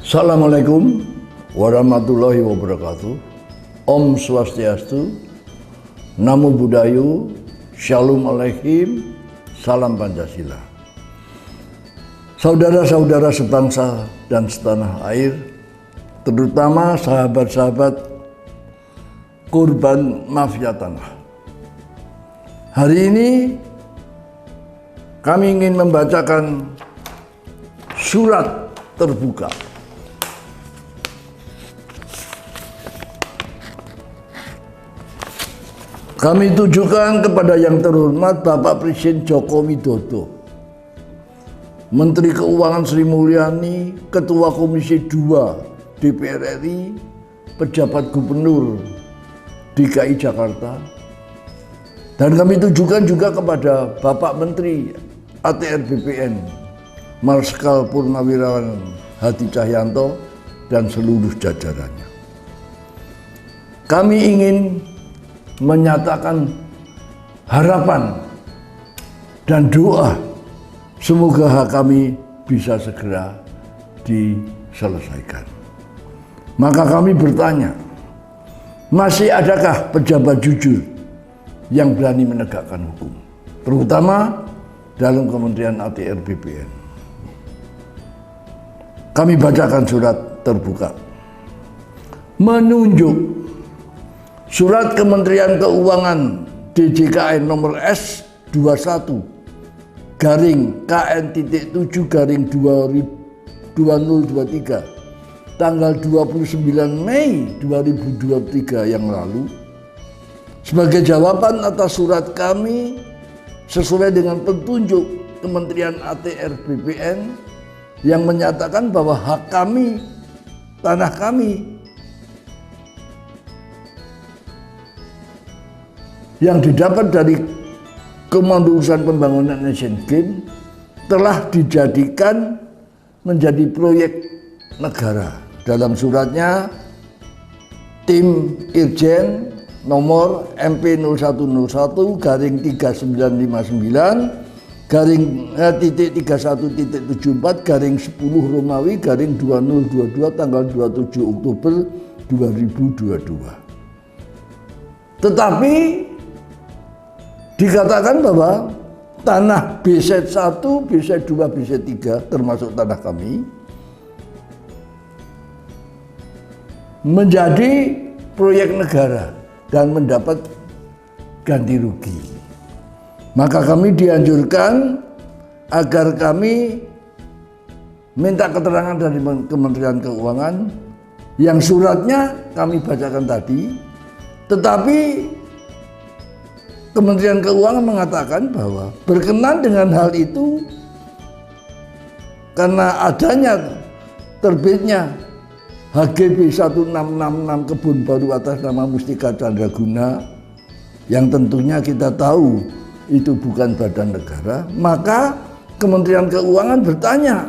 Assalamualaikum warahmatullahi wabarakatuh. Om Swastiastu, Namo Buddhaya, Shalom Aleichem, Salam Pancasila. Saudara-saudara sebangsa dan setanah air, terutama sahabat-sahabat korban mafia tanah. Hari ini kami ingin membacakan surat terbuka kami tujukan kepada yang terhormat Bapak Presiden Joko Widodo, Menteri Keuangan Sri Mulyani, Ketua Komisi 2 DPR RI, Pejabat Gubernur DKI Jakarta, dan kami tujukan juga kepada Bapak Menteri ATR BPN, Marskal Purnawirawan Hadi Cahyanto, dan seluruh jajarannya. Kami ingin menyatakan harapan dan doa semoga hak kami bisa segera diselesaikan. Maka kami bertanya, masih adakah pejabat jujur yang berani menegakkan hukum, terutama dalam Kementerian ATR BPN? Kami bacakan surat terbuka. Menunjuk Surat Kementerian Keuangan DJKN nomor S21 garing KN.7 tanggal 29 Mei 2023 yang lalu sebagai jawaban atas surat kami sesuai dengan petunjuk Kementerian ATR BPN yang menyatakan bahwa hak kami, tanah kami yang didapat dari Komando Urusan Pembangunan Asian Games telah dijadikan menjadi proyek negara. Dalam suratnya, tim Irjen nomor MP0101 garing 3959 garing .31.74 garing 10 Romawi garing 2022 tanggal 27 Oktober 2022. Tetapi dikatakan bahwa tanah BZ1, BZ2, BZ3 termasuk tanah kami menjadi proyek negara dan mendapat ganti rugi. Maka kami dianjurkan agar kami minta keterangan dari Kementerian Keuangan yang suratnya kami bacakan tadi, tetapi Kementerian Keuangan mengatakan bahwa berkenan dengan hal itu karena adanya terbitnya HGB 1666 Kebun Baru atas nama Mustika Candraguna yang tentunya kita tahu itu bukan badan negara, maka Kementerian Keuangan bertanya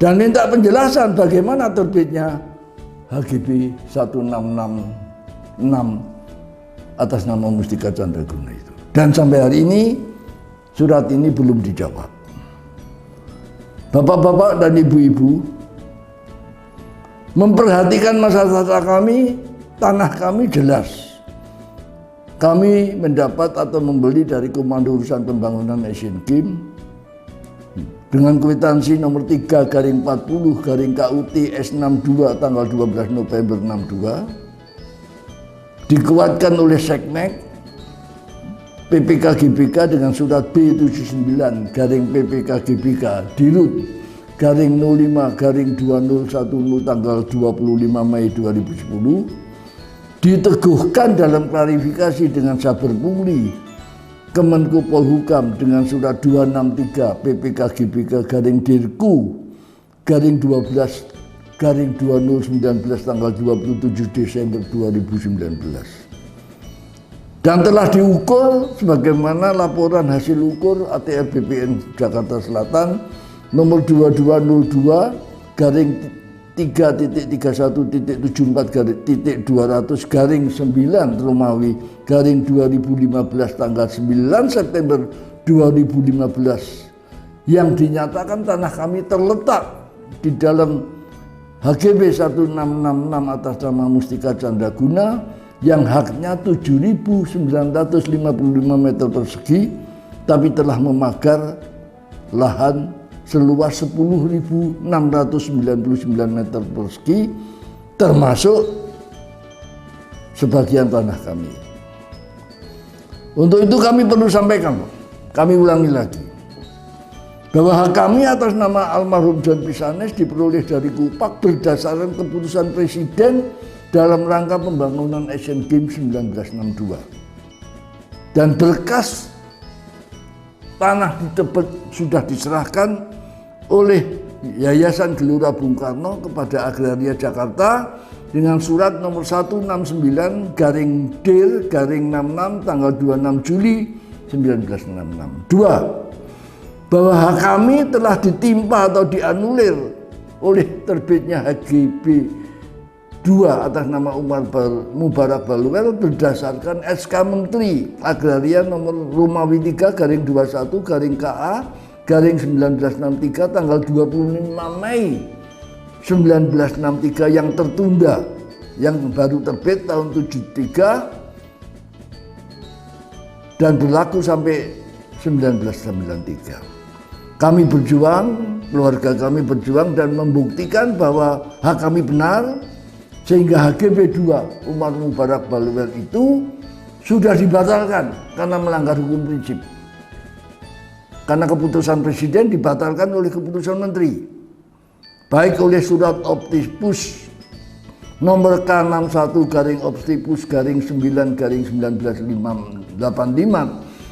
dan minta penjelasan bagaimana terbitnya HGB 1666 atas nama Mustika Candraguna itu. Dan sampai hari ini surat ini belum dijawab. Bapak-bapak dan ibu-ibu, memperhatikan masalah kami, tanah kami jelas. Kami mendapat atau membeli dari Komando Urusan Pembangunan Asian Games dengan kwitansi nomor 3 garing 40 garing KUT S62 tanggal 12 November 62. Dikuatkan oleh Seknek PPK GBK dengan surat B79 garing PPK GBK Dirut garing 05 garing 2010 tanggal 25 Mei 2010 diteguhkan dalam klarifikasi dengan saber pungli Kemenko Polhukam dengan surat 263 PPK GBK garing Dirku garing 12 garing 2019 tanggal 27 Desember 2019 dan telah diukur sebagaimana laporan hasil ukur ATR BPN Jakarta Selatan nomor 2202 garing 3.31.74 garing 200 garing 9 Romawi garing 2015 tanggal 9 September 2015 yang dinyatakan tanah kami terletak di dalam HGB 1666 atas nama Mustika Candraguna yang haknya 7.955 meter persegi, tapi telah memagar lahan seluas 10.699 meter persegi, termasuk sebagian tanah kami. Untuk itu kami perlu sampaikan, kami ulangi lagi, bahwa hak kami atas nama almarhum John Pisanes diperoleh dari Kupak berdasarkan keputusan Presiden dalam rangka pembangunan Asian Games 1962. Dan berkas tanah di Tebet sudah diserahkan oleh Yayasan Gelora Bung Karno kepada Agraria Jakarta dengan surat nomor 169/DIR/66 tanggal 26 Juli 1966. 2. Bahwa hak kami telah ditimpa atau dianulir oleh terbitnya HGB 2 atas nama Umar Mubarak Baluwel berdasarkan SK Menteri Agraria nomor Romawi 3/21/KA/1963 tanggal 25 Mei 1963 yang tertunda, yang baru terbit tahun 73 dan berlaku sampai 1993. Kami berjuang, keluarga kami berjuang dan membuktikan bahwa hak kami benar, sehingga HGB 2 Umar Mubarak Baluwel itu sudah dibatalkan karena melanggar hukum prinsip. Karena keputusan Presiden dibatalkan oleh keputusan Menteri, baik oleh surat Optipus nomor K61/Optipus/9/1985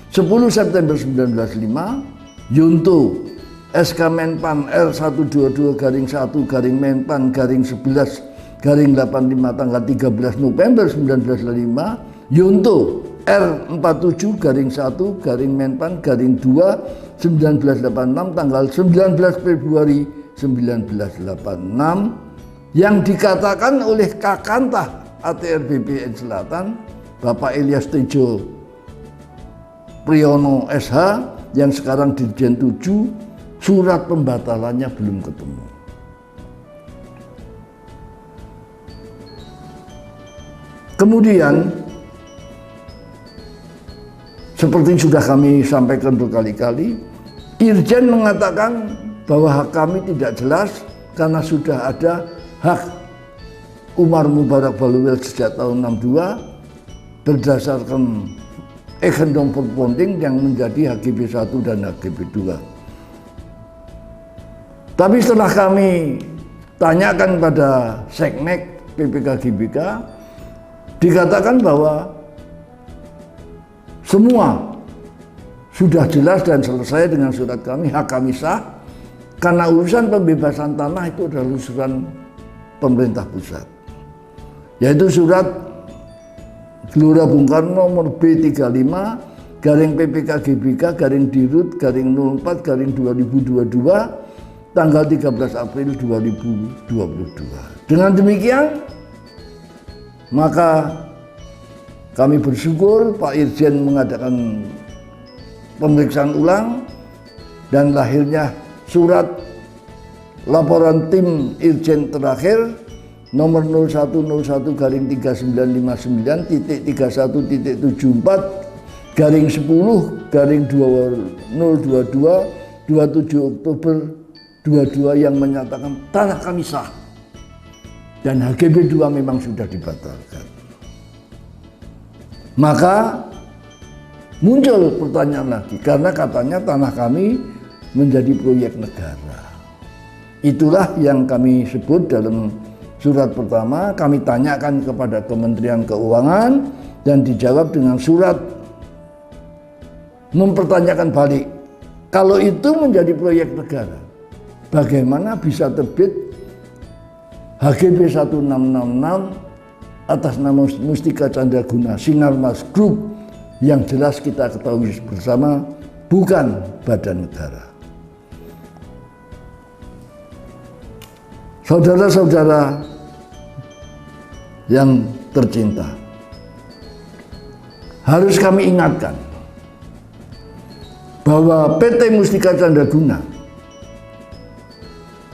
10 September 1905, Yunto SK Menpan R122-1/Menpan-11-85 tanggal 13 November 1905, Yunto R47-1/Menpan-2 1986 tanggal 19 Februari 1986 yang dikatakan oleh Kakantah ATR BPN Selatan Bapak Ilyas Tejo Priyono SH yang sekarang Dirjen 7, surat pembatalannya belum ketemu. Kemudian seperti sudah kami sampaikan berkali-kali, Irjen mengatakan bahwa hak kami tidak jelas karena sudah ada hak Umar Mubarak Baluwel sejak tahun 62 berdasarkan Egendom Perponding yang menjadi HGB 1 dan HGB 2. Tapi setelah kami tanyakan pada Seknek PPK GBK, dikatakan bahwa semua sudah jelas dan selesai dengan surat kami, hak kami sah. Karena urusan pembebasan tanah itu adalah urusan pemerintah pusat, yaitu surat Gelora Bung Karno nomor B35/PPK GBK/Dirut/04/2022 tanggal 13 April 2022. Dengan demikian, maka kami bersyukur Pak Irjen mengadakan pemeriksaan ulang dan lahirnya surat laporan tim Irjen terakhir nomor 0101-31/999-3174/10/2022 27 Oktober 22 yang menyatakan tanah kami sah dan HGB 2 memang sudah dibatalkan. Maka muncul pertanyaan lagi, karena katanya tanah kami menjadi proyek negara. Itulah yang kami sebut dalam surat pertama, kami tanyakan kepada Kementerian Keuangan dan dijawab dengan surat mempertanyakan balik. Kalau itu menjadi proyek negara, bagaimana bisa terbit HGB 1666 atas nama Mustika Candraguna Sinarmas Group yang jelas kita ketahui bersama bukan badan negara. Saudara-saudara yang tercinta, harus kami ingatkan bahwa PT Mustika Candraguna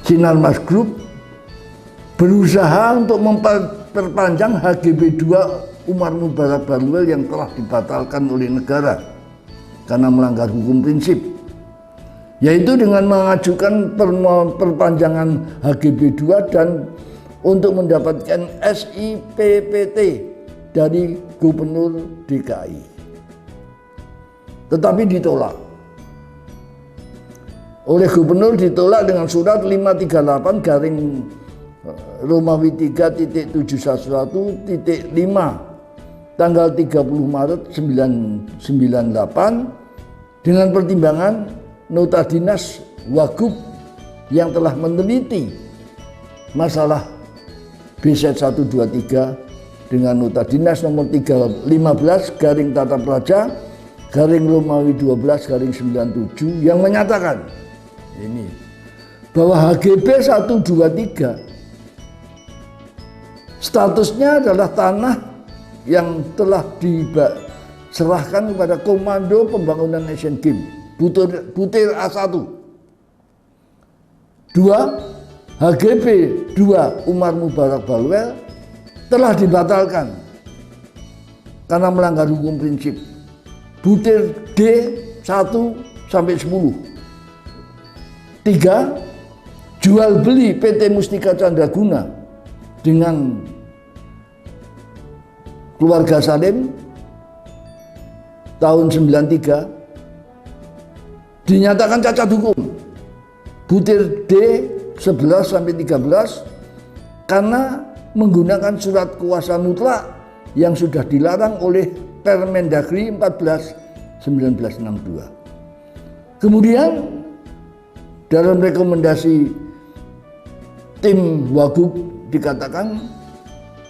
Sinarmas Group berusaha untuk memperpanjang HGB 2 Umar Mubarak Bahlwil yang telah dibatalkan oleh negara karena melanggar hukum prinsip, yaitu dengan mengajukan perpanjangan HGB 2 dan untuk mendapatkan SIPPT dari Gubernur DKI. Tetapi ditolak oleh Gubernur, ditolak dengan surat 538 garing Romawi 3.711.5 tanggal 30 Maret 1998 dengan pertimbangan nota dinas Wagub yang telah meneliti masalah BZ 123 dengan nota dinas nomor 315 garing Tata Praja garing Romawi 12 garing 97 yang menyatakan ini bahwa HGB 123 statusnya adalah tanah yang telah diserahkan kepada Komando Pembangunan Asian Games Butir A1. 2. HGB 2 Umar Mubarak Bahlwil telah dibatalkan karena melanggar hukum prinsip. Butir D 1 sampai 10. 3. Jual beli PT Mustika Candraguna dengan keluarga Salim tahun 93 dinyatakan cacat hukum. Butir D 11 sampai 13 karena menggunakan surat kuasa mutlak yang sudah dilarang oleh Permendagri 14 1962. Kemudian dalam rekomendasi tim Wagub dikatakan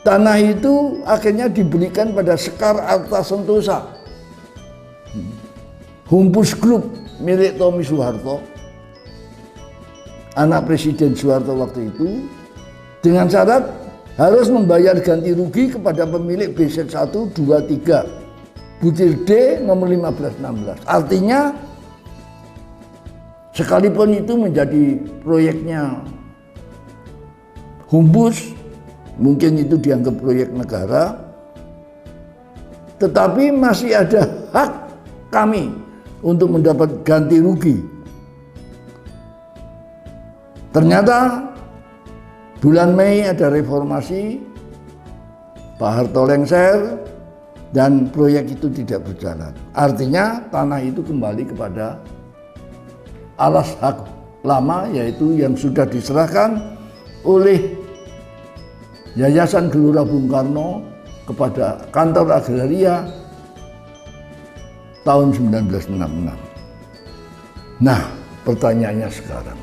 tanah itu akhirnya diberikan pada Sekar Arta Sentosa, Humpus Group milik Tommy Soeharto, anak Presiden Soeharto waktu itu, dengan syarat harus membayar ganti rugi kepada pemilik BZ 123 Butir D nomor 1516. Artinya sekalipun itu menjadi proyeknya Humpus, mungkin itu dianggap proyek negara, tetapi masih ada hak kami untuk mendapat ganti rugi. Ternyata bulan Mei ada reformasi, Pak Harto lengser, dan proyek itu tidak berjalan. Artinya tanah itu kembali kepada alas hak lama, yaitu yang sudah diserahkan oleh Yayasan Gelora Bung Karno kepada kantor agraria tahun 1966. Nah, pertanyaannya sekarang,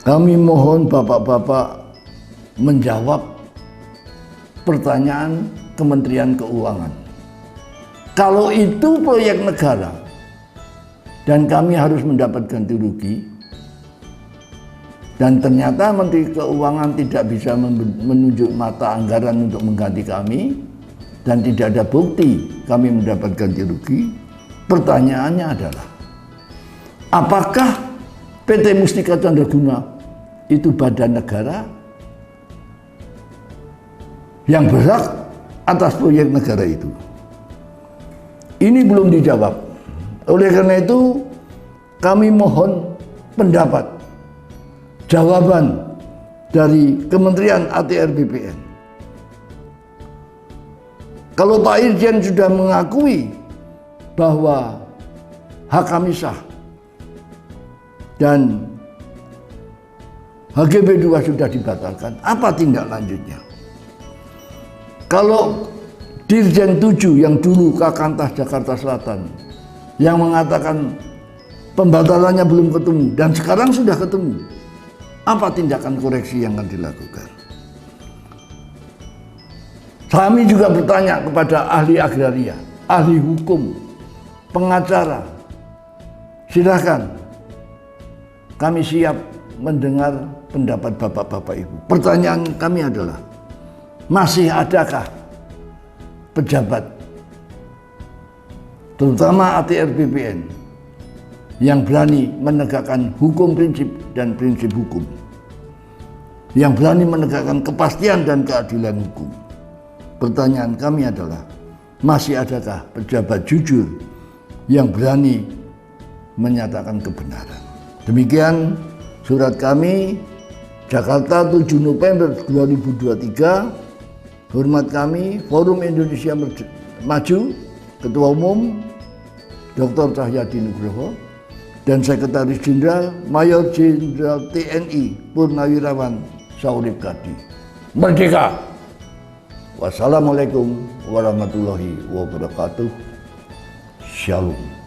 kami mohon bapak-bapak menjawab pertanyaan Kementerian Keuangan. Kalau itu proyek negara dan kami harus mendapat ganti rugi, dan ternyata Menteri Keuangan tidak bisa menunjuk mata anggaran untuk mengganti kami, dan tidak ada bukti kami mendapat ganti rugi, pertanyaannya adalah, apakah PT Mustika Candraguna itu badan negara yang berhak atas proyek negara itu? Ini belum dijawab. Oleh karena itu kami mohon pendapat, jawaban dari Kementerian ATR BPN. Kalau Pak Irjen sudah mengakui bahwa hak kami sah dan HGB 2 sudah dibatalkan, apa tindak lanjutnya? Kalau Dirjen 7 yang dulu Kakantas Jakarta Selatan yang mengatakan pembatalannya belum ketemu dan sekarang sudah ketemu, apa tindakan koreksi yang akan dilakukan? Kami juga bertanya kepada ahli agraria, ahli hukum, pengacara. Silakan, kami siap mendengar pendapat bapak-bapak ibu. Pertanyaan kami adalah, masih adakah pejabat, terutama ATR BPN, yang berani menegakkan hukum prinsip dan prinsip hukum? yang berani menegakkan kepastian dan keadilan hukum. Pertanyaan kami adalah, masih adakah pejabat jujur yang berani menyatakan kebenaran? Demikian surat kami, Jakarta 7 November 2023. Hormat kami, Forum Indonesia Maju, Ketua Umum Dr. Cahyadi Nugroho, dan Sekretaris Jenderal Mayor Jenderal TNI Purnawirawan Saurip Kadi. Merdeka! Wassalamualaikum warahmatullahi wabarakatuh. Shalom.